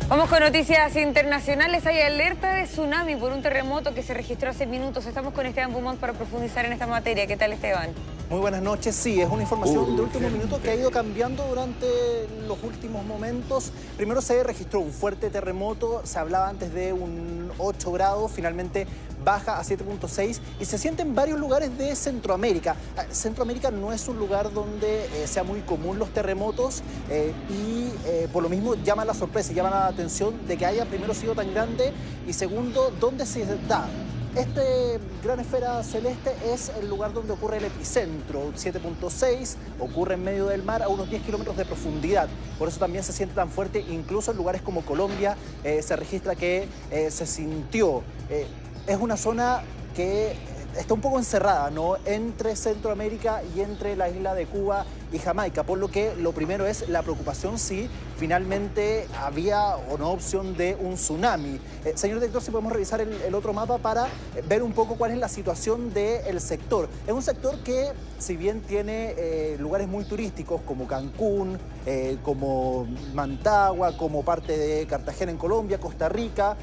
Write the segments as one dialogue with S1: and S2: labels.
S1: Vamos con noticias internacionales. Hay alerta de tsunami por un terremoto que se registró hace minutos. Estamos con Esteban Beaumont para profundizar en esta materia. ¿Qué tal, Esteban?
S2: Muy buenas noches. Sí, es una información de último minuto que ha ido cambiando durante los últimos momentos. Primero se registró un fuerte terremoto, se hablaba antes de un 8 grados, finalmente baja a 7.6 y se siente en varios lugares de Centroamérica. Centroamérica no es un lugar donde sea muy común los terremotos y por lo mismo llama la sorpresa, llama la atención de que haya primero sido tan grande y segundo, ¿dónde se da? Este gran esfera celeste es el lugar donde ocurre el epicentro, 7.6, ocurre en medio del mar a unos 10 kilómetros de profundidad. Por eso también se siente tan fuerte, incluso en lugares como Colombia se registra que se sintió. Es una zona que está un poco encerrada, ¿no?, entre Centroamérica y entre la isla de Cuba y Jamaica, por lo que lo primero es la preocupación si finalmente había o no opción de un tsunami. Señor director, si podemos revisar el otro mapa para ver un poco cuál es la situación del sector. Es un sector que, si bien tiene lugares muy turísticos como Cancún, como Mantagua, como parte de Cartagena en Colombia, Costa Rica,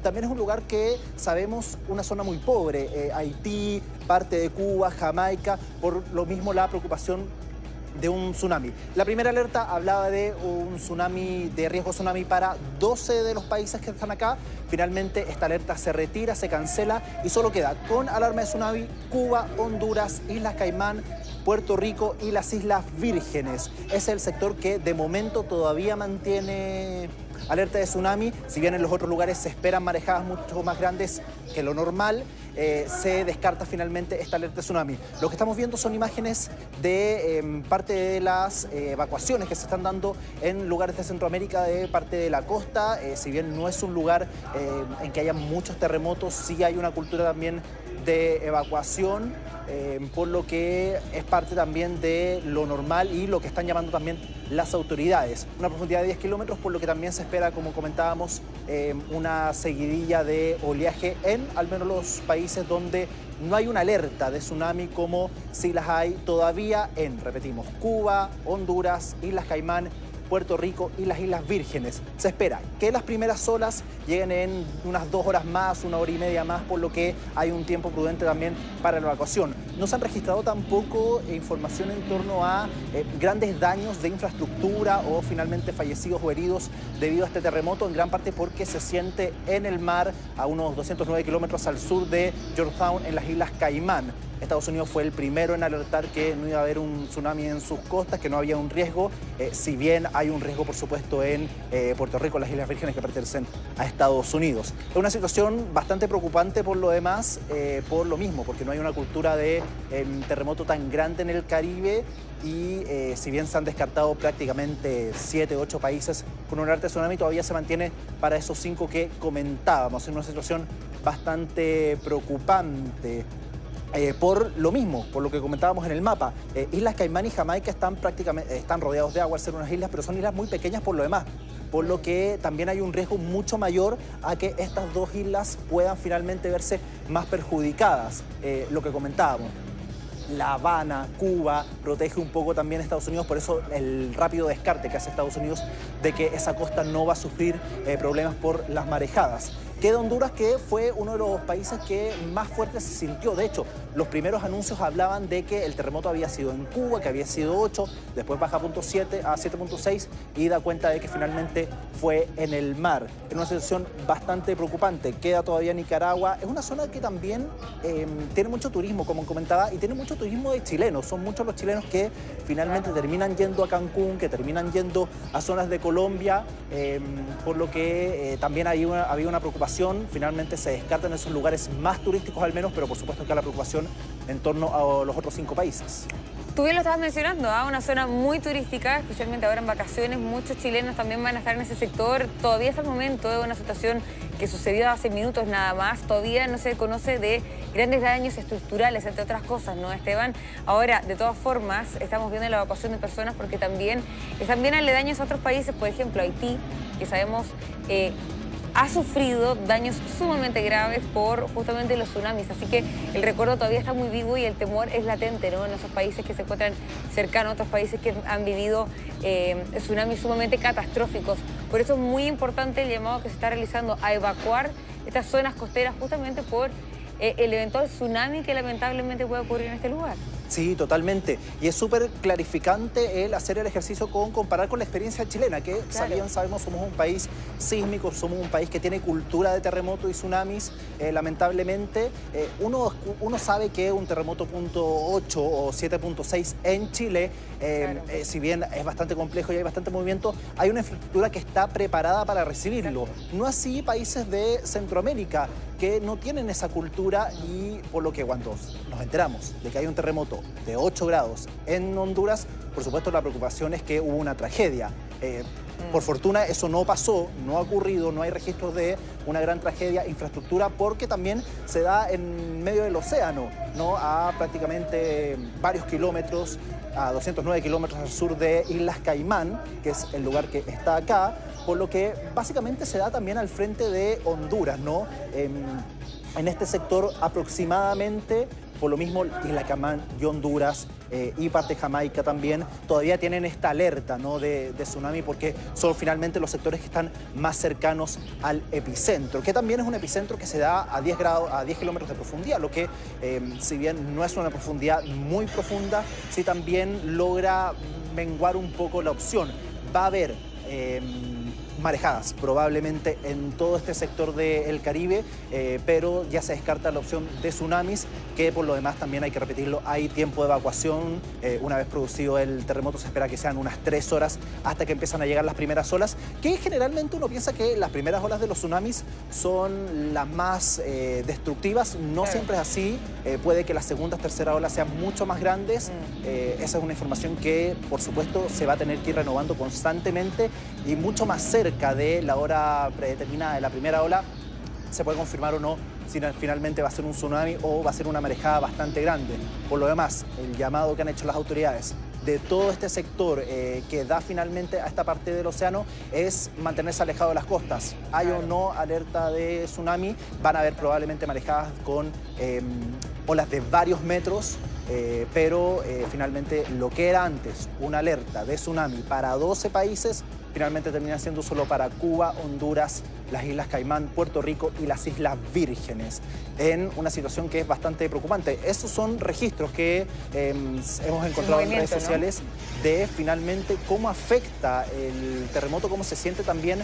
S2: también es un lugar que sabemos una zona muy pobre, Haití, parte de Cuba, Jamaica, por lo mismo la preocupación de un tsunami. La primera alerta hablaba de un tsunami, de riesgo tsunami para 12 de los países que están acá. Finalmente esta alerta se retira, se cancela y solo queda con alarma de tsunami Cuba, Honduras, Islas Caimán, Puerto Rico y las Islas Vírgenes. Es el sector que de momento todavía mantiene alerta de tsunami. Si bien en los otros lugares se esperan marejadas mucho más grandes que lo normal, se descarta finalmente esta alerta de tsunami. Lo que estamos viendo son imágenes de parte de las evacuaciones que se están dando en lugares de Centroamérica, de parte de la costa. Si bien no es un lugar en que haya muchos terremotos, sí hay una cultura también de evacuación, por lo que es parte también de lo normal y lo que están llamando también las autoridades. Una profundidad de 10 kilómetros, por lo que también se espera, como comentábamos, una seguidilla de oleaje en al menos los países donde no hay una alerta de tsunami, como sí las hay todavía en, repetimos, Cuba, Honduras, Islas Caimán, Puerto Rico y las Islas Vírgenes. Se espera que las primeras olas lleguen en unas 2 horas más, 1 hora y media más, por lo que hay un tiempo prudente también para la evacuación. No se han registrado tampoco información en torno a grandes daños de infraestructura o finalmente fallecidos o heridos debido a este terremoto, en gran parte porque se siente en el mar a unos 209 kilómetros al sur de Georgetown, en las Islas Caimán. Estados Unidos fue el primero en alertar que no iba a haber un tsunami en sus costas, que no había un riesgo, si bien hay un riesgo, por supuesto, en Puerto Rico, las Islas Vírgenes, que pertenecen a Estados Unidos. Es una situación bastante preocupante por lo demás, por lo mismo, porque no hay una cultura de terremoto tan grande en el Caribe y si bien se han descartado prácticamente 7 u 8 países con un alerta de tsunami, todavía se mantiene para esos 5 que comentábamos, en una situación bastante preocupante. Por lo mismo, por lo que comentábamos en el mapa, Islas Caimán y Jamaica están rodeados de agua al ser unas islas, pero son islas muy pequeñas por lo demás, por lo que también hay un riesgo mucho mayor a que estas dos islas puedan finalmente verse más perjudicadas, lo que comentábamos. La Habana, Cuba, protege un poco también a Estados Unidos, por eso el rápido descarte que hace Estados Unidos de que esa costa no va a sufrir problemas por las marejadas. Queda Honduras, que fue uno de los países que más fuerte se sintió. De hecho, los primeros anuncios hablaban de que el terremoto había sido en Cuba, que había sido 8, después baja a 7.6 y da cuenta de que finalmente fue en el mar. En una situación bastante preocupante. Queda todavía Nicaragua. Es una zona que también tiene mucho turismo, como comentaba, y tiene mucho turismo de chilenos. Son muchos los chilenos que finalmente terminan yendo a Cancún, que terminan yendo a zonas de Colombia, por lo que también había una preocupación. Finalmente se descartan esos lugares más turísticos al menos, pero por supuesto que la preocupación en torno a los otros 5 países.
S1: Tú bien lo estabas mencionando, una zona muy turística, especialmente ahora en vacaciones. Muchos chilenos también van a estar en ese sector. Todavía hasta el momento es una situación que sucedió hace minutos nada más. Todavía no se conoce de grandes daños estructurales, entre otras cosas, ¿no, Esteban? Ahora, de todas formas, estamos viendo la evacuación de personas porque también están bien aledaños a otros países, por ejemplo, Haití, que sabemos ha sufrido daños sumamente graves por justamente los tsunamis. Así que el recuerdo todavía está muy vivo y el temor es latente, ¿no? En esos países que se encuentran cercanos a otros países que han vivido tsunamis sumamente catastróficos. Por eso es muy importante el llamado que se está realizando a evacuar estas zonas costeras justamente por el eventual tsunami que lamentablemente puede ocurrir en este lugar.
S2: Sí, totalmente. Y es súper clarificante el hacer el ejercicio con comparar con la experiencia chilena, que
S1: Claro.
S2: sabemos, somos un país sísmico, somos un país que tiene cultura de terremotos y tsunamis. Lamentablemente, uno sabe que un terremoto .8 o 7.6 en Chile,
S1: Claro.
S2: si bien es bastante complejo y hay bastante movimiento, hay una infraestructura que está preparada para recibirlo.
S1: Exacto.
S2: No así países de Centroamérica, que no tienen esa cultura, y por lo que cuando nos enteramos de que hay un terremoto de 8 grados en Honduras, por supuesto la preocupación es que hubo una tragedia. Por fortuna eso no pasó, no ha ocurrido, no hay registros de una gran tragedia, infraestructura, porque también se da en medio del océano, ¿no? A prácticamente varios kilómetros, a 209 kilómetros al sur de Islas Caimán, que es el lugar que está acá, por lo que básicamente se da también al frente de Honduras, ¿no? En este sector aproximadamente, por lo mismo Isla Caimán y Honduras y parte de Jamaica también, todavía tienen esta alerta, ¿no? de tsunami, porque son finalmente los sectores que están más cercanos al epicentro, que también es un epicentro que se da a 10 kilómetros de profundidad, lo que si bien no es una profundidad muy profunda, sí también logra menguar un poco la opción. Va a haber marejadas probablemente en todo este sector del Caribe, pero ya se descarta la opción de tsunamis, que por lo demás también hay que repetirlo, hay tiempo de evacuación. Una vez producido el terremoto se espera que sean unas 3 horas hasta que empiezan a llegar las primeras olas, que generalmente uno piensa que las primeras olas de los tsunamis son las más destructivas. No siempre es así, puede que las segundas, terceras olas sean mucho más grandes. Esa es una información que por supuesto se va a tener que ir renovando constantemente, y mucho más cerca de la hora predeterminada de la primera ola se puede confirmar o no si finalmente va a ser un tsunami o va a ser una marejada bastante grande. Por lo demás, el llamado que han hecho las autoridades de todo este sector que da finalmente a esta parte del océano es mantenerse alejado de las costas. Hay o no alerta de tsunami, van a haber probablemente marejadas con olas de varios metros, pero finalmente lo que era antes una alerta de tsunami para 12 países, finalmente termina siendo solo para Cuba, Honduras, las Islas Caimán, Puerto Rico y las Islas Vírgenes, en una situación que es bastante preocupante. Esos son registros que hemos encontrado en redes sociales, ¿no? De finalmente cómo afecta el terremoto, cómo se siente también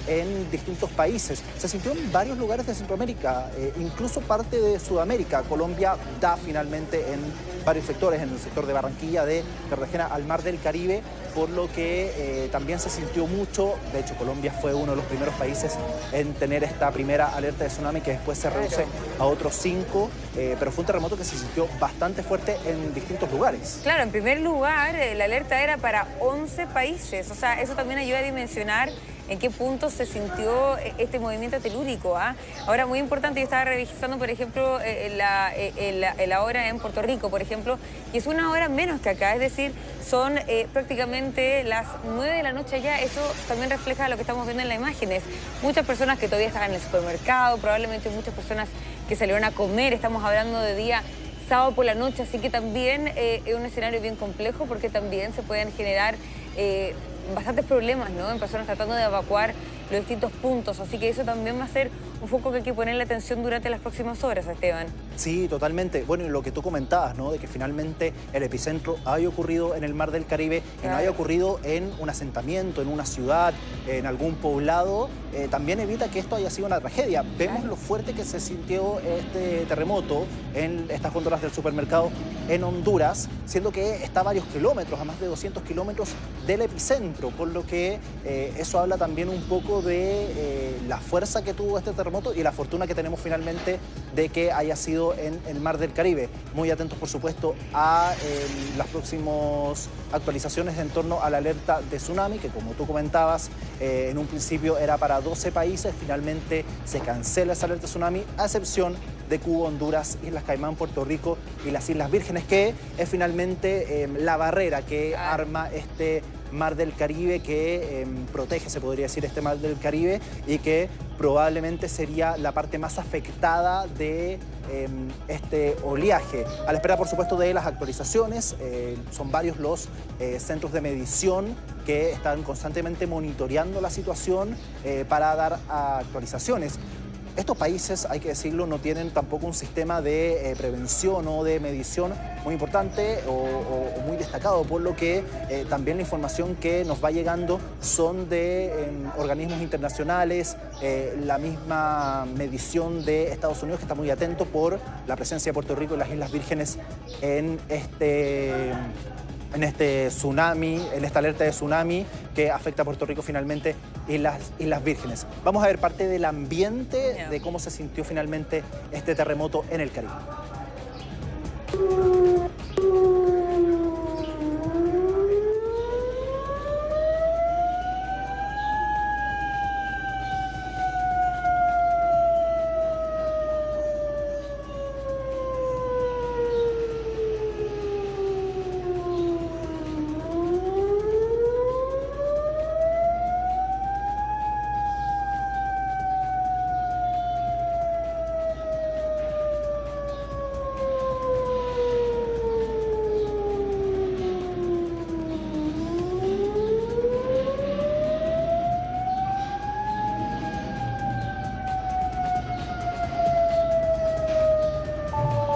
S2: en distintos países. Se sintió en varios lugares de Centroamérica, incluso parte de Sudamérica. Colombia da finalmente en varios sectores, en el sector de Barranquilla, de Cartagena al Mar del Caribe, por lo que también se sintió mucho. De hecho, Colombia fue uno de los primeros países en tener esta primera alerta de tsunami, que después se reduce a otros 5, pero fue un terremoto que se sintió bastante fuerte en distintos lugares.
S1: Claro, en primer lugar, la alerta era para 11 países, o sea, eso también ayuda a dimensionar en qué punto se sintió este movimiento telúrico. Ahora, muy importante, yo estaba revisando, por ejemplo, la hora en Puerto Rico, por ejemplo, y es una hora menos que acá, es decir, son prácticamente las 9 de la noche allá. Eso también refleja lo que estamos viendo en las imágenes. Muchas personas que todavía están en el supermercado, probablemente muchas personas que salieron a comer, estamos hablando de día sábado por la noche, así que también es un escenario bien complejo, porque también se pueden generar bastantes problemas, ¿no? En personas tratando de evacuar los distintos puntos, así que eso también va a ser un foco que hay que ponerle atención durante las próximas horas, Esteban.
S2: Sí, totalmente. Bueno, y lo que tú comentabas, ¿no? De que finalmente el epicentro haya ocurrido en el Mar del Caribe, y no haya ocurrido en un asentamiento, en una ciudad, en algún poblado, también evita que esto haya sido una tragedia. Vemos lo fuerte que se sintió este terremoto en estas góndolas del supermercado en Honduras, siendo que está a varios kilómetros, a más de 200 kilómetros del epicentro, por lo que eso habla también un poco de la fuerza que tuvo este terremoto y la fortuna que tenemos finalmente de que haya sido en el Mar del Caribe. Muy atentos, por supuesto, a las próximas actualizaciones en torno a la alerta de tsunami, que como tú comentabas, en un principio era para 12 países, finalmente se cancela esa alerta de tsunami, a excepción de Cuba, Honduras, Islas Caimán, Puerto Rico y las Islas Vírgenes, que es finalmente la barrera que arma este mar del Caribe que protege, se podría decir, este mar del Caribe y que probablemente sería la parte más afectada de este oleaje. A la espera, por supuesto, de las actualizaciones, son varios los centros de medición que están constantemente monitoreando la situación para dar actualizaciones. Estos países, hay que decirlo, no tienen tampoco un sistema de prevención o de medición muy importante o muy destacado, por lo que también la información que nos va llegando son de organismos internacionales, la misma medición de Estados Unidos, que está muy atento por la presencia de Puerto Rico y las Islas Vírgenes en este tsunami, en esta alerta de tsunami que afecta a Puerto Rico finalmente y las Islas Vírgenes. Vamos a ver parte del ambiente de cómo se sintió finalmente este terremoto en el Caribe.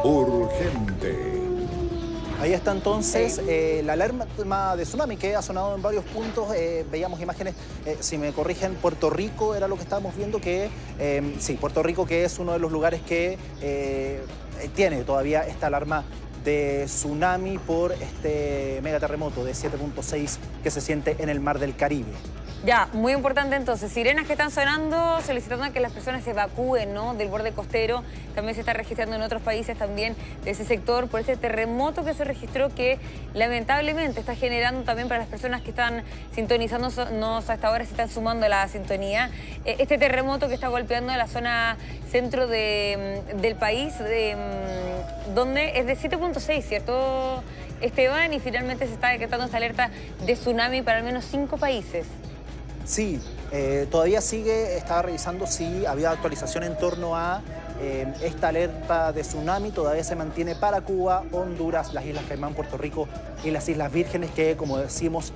S3: Urgente.
S2: Ahí está entonces la alarma de tsunami que ha sonado en varios puntos. Veíamos imágenes, si me corrigen, Puerto Rico era lo que estábamos viendo, que sí, Puerto Rico, que es uno de los lugares que tiene todavía esta alarma de tsunami por este megaterremoto de 7.6 que se siente en el mar del Caribe.
S1: Ya, muy importante entonces, sirenas que están sonando solicitando a que las personas se evacúen, ¿no?, del borde costero. También se está registrando en otros países también de ese sector por este terremoto que se registró, que lamentablemente está generando también para las personas que están sintonizándonos hasta ahora, se están sumando a la sintonía, este terremoto que está golpeando la zona centro del país, donde es de 7.6, ¿cierto, Esteban? Y finalmente se está decretando esta alerta de tsunami para al menos 5 países.
S2: Sí, todavía sigue, estaba revisando si había actualización en torno a esta alerta de tsunami. Todavía se mantiene para Cuba, Honduras, las Islas Caimán, Puerto Rico y las Islas Vírgenes, que, como decimos,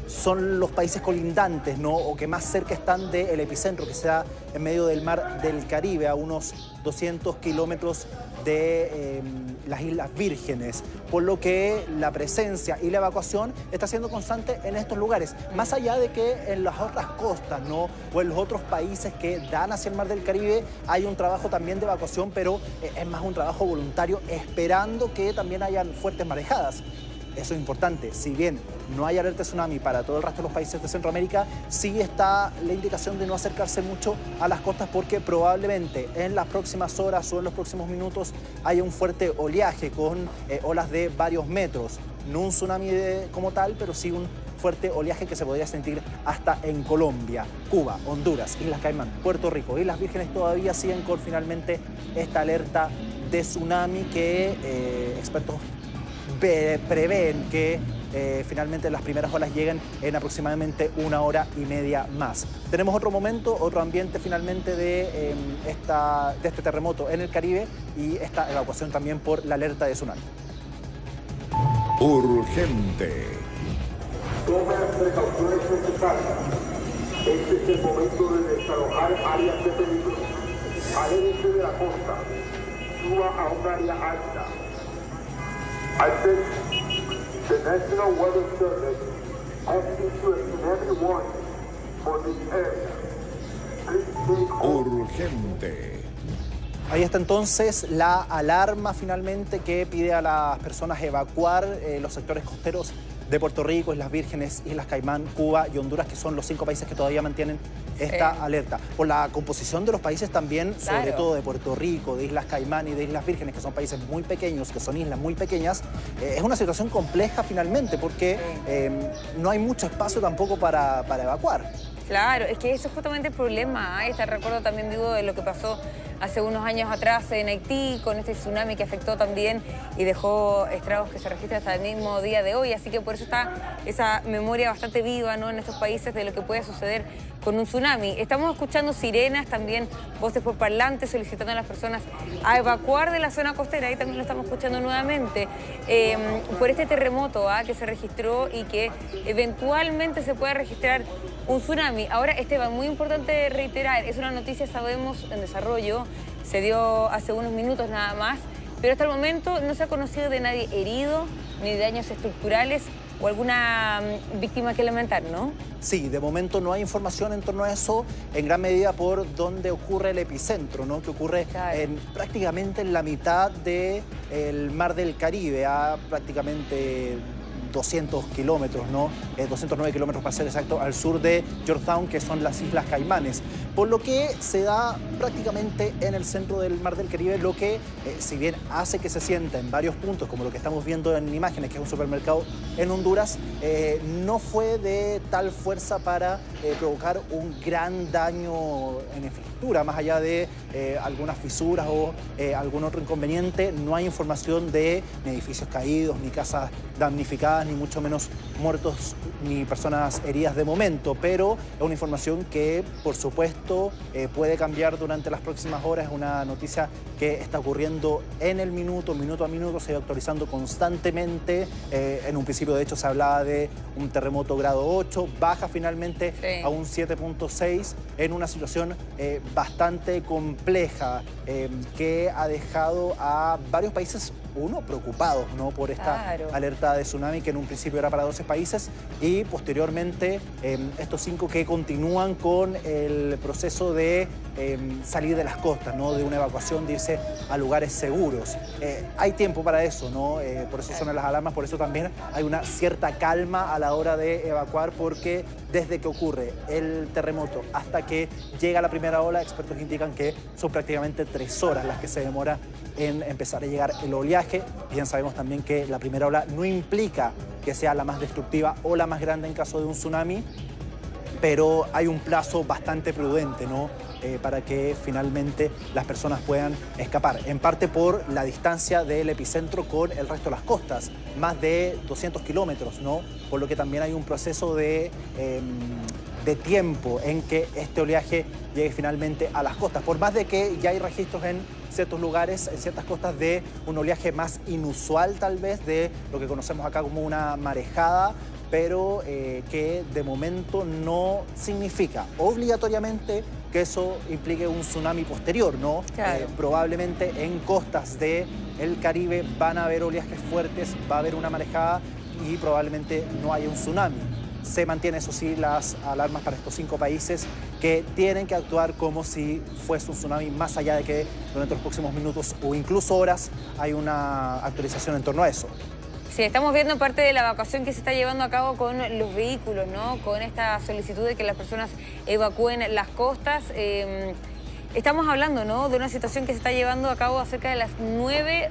S2: son los países colindantes, ¿no?, o que más cerca están del epicentro, que está en medio del mar del Caribe, a unos 200 kilómetros de las Islas Vírgenes, por lo que la presencia y la evacuación está siendo constante en estos lugares, más allá de que en las otras costas, ¿no?, o en los otros países que dan hacia el mar del Caribe hay un trabajo también de evacuación, pero es más un trabajo voluntario, esperando que también hayan fuertes marejadas. Eso es importante. Si bien no hay alerta de tsunami para todo el resto de los países de Centroamérica, sí está la indicación de no acercarse mucho a las costas, porque probablemente en las próximas horas o en los próximos minutos haya un fuerte oleaje con olas de varios metros. No un tsunami como tal, pero sí un fuerte oleaje que se podría sentir hasta en Colombia, Cuba, Honduras, Islas Caimán, Puerto Rico, Islas Vírgenes todavía siguen con finalmente esta alerta de tsunami que expertos prevén que finalmente las primeras olas lleguen en aproximadamente 1 hora y media más. Tenemos otro momento, otro ambiente finalmente de este terremoto en el Caribe y esta evacuación también por la alerta de tsunami.
S3: Urgente.
S4: Tome las precauciones necesarias. Este es el momento de desalojar áreas de peligro. Aléjense de la costa. Suba a un área alta. I think the National Weather Service has issued a tsunami warning for this area. Please take
S3: Urgente.
S2: Ahí está entonces la alarma finalmente que pide a las personas evacuar los sectores costeros de Puerto Rico, Islas Vírgenes, Islas Caimán, Cuba y Honduras, que son los 5 países que todavía mantienen esta alerta. Por la composición de los países también, sobre todo de Puerto Rico, de Islas Caimán y de Islas Vírgenes, que son países muy pequeños, que son islas muy pequeñas, es una situación compleja finalmente, porque no hay mucho espacio tampoco para evacuar.
S1: Claro, es que eso es justamente el problema. Este recuerdo también vivo de lo que pasó hace unos años atrás en Haití, con este tsunami que afectó también y dejó estragos que se registran hasta el mismo día de hoy. Así que por eso está esa memoria bastante viva, ¿no?, en estos países de lo que puede suceder con un tsunami. Estamos escuchando sirenas, también voces por parlantes solicitando a las personas a evacuar de la zona costera. Ahí también lo estamos escuchando nuevamente por este terremoto que se registró y que eventualmente se puede registrar un tsunami. Ahora, Esteban, muy importante reiterar, es una noticia, sabemos, en desarrollo, se dio hace unos minutos nada más, pero hasta el momento no se ha conocido de nadie herido, ni de daños estructurales o alguna víctima que lamentar, ¿no?
S2: Sí, de momento no hay información en torno a eso, en gran medida por donde ocurre el epicentro, ¿no?, que ocurre prácticamente en la mitad del Mar del Caribe, a prácticamente 200 kilómetros, ¿no? 209 kilómetros para ser exacto, al sur de Georgetown, que son las Islas Caimanes. Por lo que se da prácticamente en el centro del Mar del Caribe, lo que, si bien hace que se sienta en varios puntos, como lo que estamos viendo en imágenes, que es un supermercado en Honduras, no fue de tal fuerza para provocar un gran daño en infraestructura, más allá de algunas fisuras o algún otro inconveniente. No hay información de ni edificios caídos, ni casas damnificadas, ni mucho menos muertos ni personas heridas de momento, pero es una información que, por supuesto, puede cambiar durante las próximas horas. Es una noticia que está ocurriendo en el minuto a minuto, se va actualizando constantemente. En un principio, de hecho, se hablaba de un terremoto grado 8, baja finalmente a un 7.6, en una situación bastante compleja que ha dejado a varios países, preocupados, ¿no?, por esta alerta de tsunami, que en un principio era para 12 países, y posteriormente estos 5 que continúan con el proceso de salir de las costas, ¿no?, de una evacuación, de irse a lugares seguros. Hay tiempo para eso, ¿no? Por eso suenan las alarmas, por eso también hay una cierta calma a la hora de evacuar, porque desde que ocurre el terremoto hasta que llega la primera ola, expertos indican que son prácticamente 3 horas las que se demora en empezar a llegar el oleaje. Bien sabemos también que la primera ola no implica que sea la más destructiva o la más grande en caso de un tsunami, pero hay un plazo bastante prudente, ¿no?, para que finalmente las personas puedan escapar, en parte por la distancia del epicentro con el resto de las costas, más de 200 kilómetros, ¿no?, por lo que también hay un proceso de tiempo en que este oleaje llegue finalmente a las costas, por más de que ya hay registros en ciertos lugares, en ciertas costas, de un oleaje más inusual, tal vez, de lo que conocemos acá como una marejada, pero que de momento no significa obligatoriamente que eso implique un tsunami posterior, ¿no? Probablemente en costas del Caribe van a haber oleajes fuertes, va a haber una marejada y probablemente no haya un tsunami. Se mantiene, eso sí, las alarmas para estos 5 países, que tienen que actuar como si fuese un tsunami, más allá de que durante los próximos minutos o incluso horas hay una actualización en torno a eso.
S1: Sí, estamos viendo parte de la evacuación que se está llevando a cabo con los vehículos, ¿no?, con esta solicitud de que las personas evacúen las costas. Estamos hablando, ¿no?, de una situación que se está llevando a cabo a cerca de las 9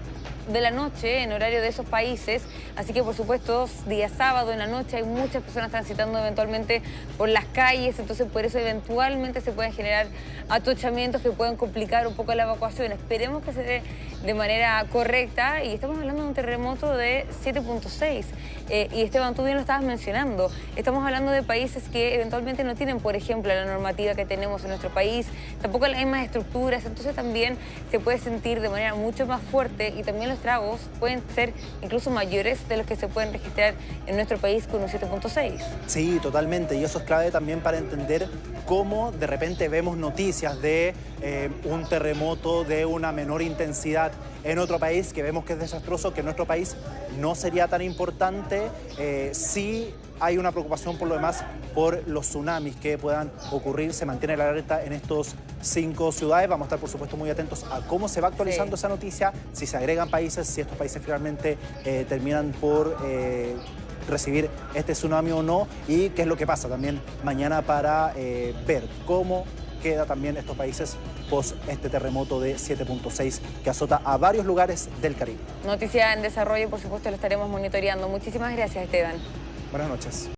S1: de la noche en horario de esos países, así que por supuesto día sábado en la noche hay muchas personas transitando eventualmente por las calles, entonces por eso eventualmente se pueden generar atochamientos que pueden complicar un poco la evacuación. Esperemos que se dé de manera correcta, y estamos hablando de un terremoto de 7.6 y Esteban, tú bien lo estabas mencionando, estamos hablando de países que eventualmente no tienen, por ejemplo, la normativa que tenemos en nuestro país, tampoco las mismas estructuras, entonces también se puede sentir de manera mucho más fuerte, y también los estragos pueden ser incluso mayores de los que se pueden registrar en nuestro país con un 7.6.
S2: Sí, totalmente, y eso es clave también para entender cómo de repente vemos noticias de un terremoto de una menor intensidad en otro país, que vemos que es desastroso, que en nuestro país no sería tan importante. Sí hay una preocupación por lo demás por los tsunamis que puedan ocurrir. Se mantiene la alerta en estos 5 ciudades. Vamos a estar, por supuesto, muy atentos a cómo se va actualizando esa noticia, si se agregan países, si estos países finalmente terminan por recibir este tsunami o no, y qué es lo que pasa también mañana para ver cómo queda también estos países post este terremoto de 7.6 que azota a varios lugares del Caribe.
S1: Noticia en desarrollo, por supuesto, lo estaremos monitoreando. Muchísimas gracias, Esteban.
S2: Buenas noches.